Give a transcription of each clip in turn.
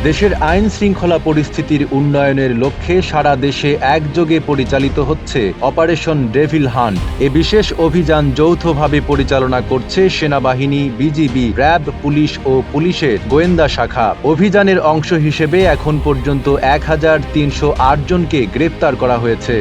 দেশের আইন শৃঙ্খলা পরিস্থিতির উন্নয়নের লক্ষ্যে সারা দেশে একযোগে পরিচালিত হচ্ছে অপারেশন ডেভিল হান্ট। এ বিশেষ অভিযান যৌথভাবে পরিচালনা করছে সেনাবাহিনী, বিজিবি, র্যাব, পুলিশ ও পুলিশের গোয়েন্দা শাখা। অভিযানের অংশ হিসেবে এখন পর্যন্ত ১,৩০৮ জনকে গ্রেপ্তার করা হয়েছে।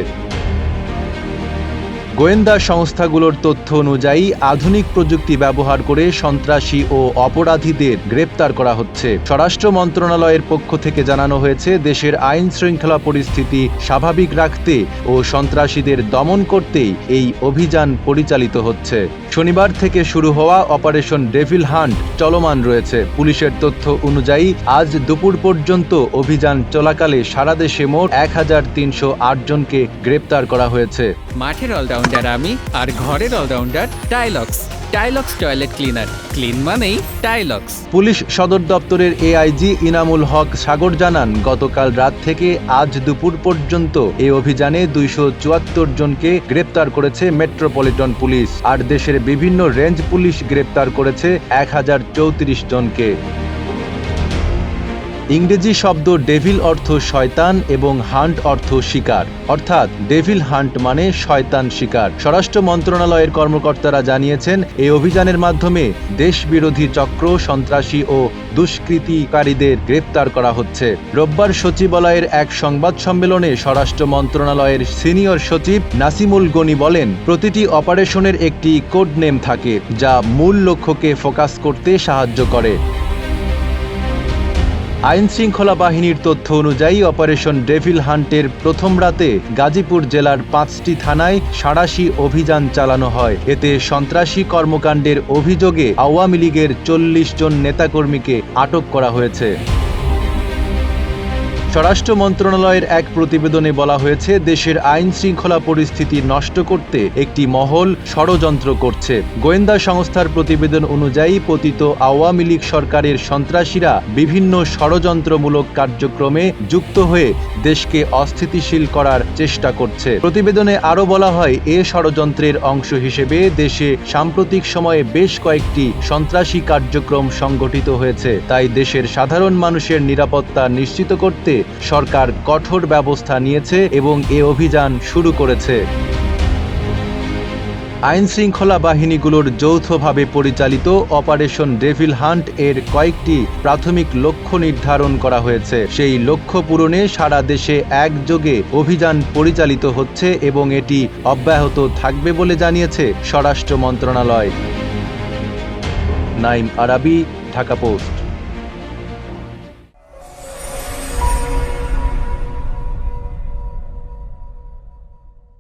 গোয়েন্দা সংস্থাগুলোর তথ্য অনুযায়ী আধুনিক প্রযুক্তি ব্যবহার করে সন্ত্রাসী ও অপরাধীদের গ্রেপ্তার করা হচ্ছে। স্বরাষ্ট্র মন্ত্রণালয়ের পক্ষ থেকে জানানো হয়েছে, দেশের আইন শৃঙ্খলা পরিস্থিতি স্বাভাবিক রাখতে ও সন্ত্রাসীদের দমন করতেই এই অভিযান পরিচালিত হচ্ছে। শনিবার থেকে শুরু হওয়া অপারেশন ডেভিল হান্ট চলমান রয়েছে। পুলিশের তথ্য অনুযায়ী আজ দুপুর পর্যন্ত অভিযান চলাকালে সারা দেশে মোট ১,৩০৮ জনকে গ্রেপ্তার করা হয়েছে। মাঠের অলরাউন্ডার আমি, আর ঘরের allrounder Tilex. Tilex toilet cleaner, clean মানেই টাইলক্স। পুলিশ সদর দপ্তরের এআইজি ইনামুল হক সাগর জানান, গতকাল রাত থেকে আজ দুপুর পর্যন্ত এই অভিযানে ২৭৪ জনকে গ্রেপ্তার করেছে মেট্রোপলিটন পুলিশ, আর দেশের বিভিন্ন রেঞ্জ পুলিশ গ্রেপ্তার করেছে ১,০৩৪ জনকে। ইংরেজি শব্দ ডেভিল অর্থ শয়তান এবং হান্ট অর্থ শিকার, অর্থাৎ ডেভিল হান্ট মানে শয়তান শিকার। স্বরাষ্ট্র মন্ত্রণালয়ের কর্মকর্তারা জানিয়েছেন, এই অভিযানের মাধ্যমে দেশবিরোধী চক্র, সন্ত্রাসী ও দুষ্কৃতিকারীদের গ্রেপ্তার করা হচ্ছে। রোববার সচিবালয়ের এক সংবাদ সম্মেলনে স্বরাষ্ট্র মন্ত্রণালয়ের সিনিয়র সচিব নাসিমুল গনি বলেন, প্রতিটি অপারেশনের একটি কোড নেম থাকে, যা মূল লক্ষ্যকে ফোকাস করতে সাহায্য করে। আইন শৃঙ্খলা বাহিনীর তথ্য অনুযায়ী অপারেশন ডেভিল হান্টের প্রথম রাতে গাজীপুর জেলার ৫টি থানায় সাঁড়াশি অভিযান চালানো হয়। এতে সন্ত্রাসী কর্মকাণ্ডের অভিযোগে আওয়ামী লীগের ৪০ জন নেতাকর্মীকে আটক করা হয়েছে। স্বরাষ্ট্র মন্ত্রণালয়ের এক প্রতিবেদনে বলা হয়েছে, দেশের আইন শৃঙ্খলা পরিস্থিতি নষ্ট করতে একটি মহল ষড়যন্ত্র করছে। গোয়েন্দা সংস্থার প্রতিবেদন অনুযায়ী পতিত আওয়ামী লীগ সরকারের সন্ত্রাসীরা বিভিন্ন ষড়যন্ত্রমূলক কার্যক্রমে যুক্ত হয়ে দেশকে অস্থিতিশীল করার চেষ্টা করছে। প্রতিবেদনে আরও বলা হয়, এ ষড়যন্ত্রের অংশ হিসেবে দেশে সাম্প্রতিক সময়ে বেশ কয়েকটি সন্ত্রাসী কার্যক্রম সংগঠিত হয়েছে। তাই দেশের সাধারণ মানুষের নিরাপত্তা নিশ্চিত করতে সরকার কঠোর ব্যবস্থা নিয়েছে এবং এ অভিযান শুরু করেছে। আইন শৃঙ্খলা বাহিনীগুলোর যৌথভাবে পরিচালিত অপারেশন ডেভিল হান্ট এর কয়েকটি প্রাথমিক লক্ষ্য নির্ধারণ করা হয়েছে। সেই লক্ষ্য পূরণে সারা দেশে একযোগে অভিযান পরিচালিত হচ্ছে এবং এটি অব্যাহত থাকবে বলে জানিয়েছে স্বরাষ্ট্র মন্ত্রণালয়। নাইম আরাবী, ঢাকা পোস্ট।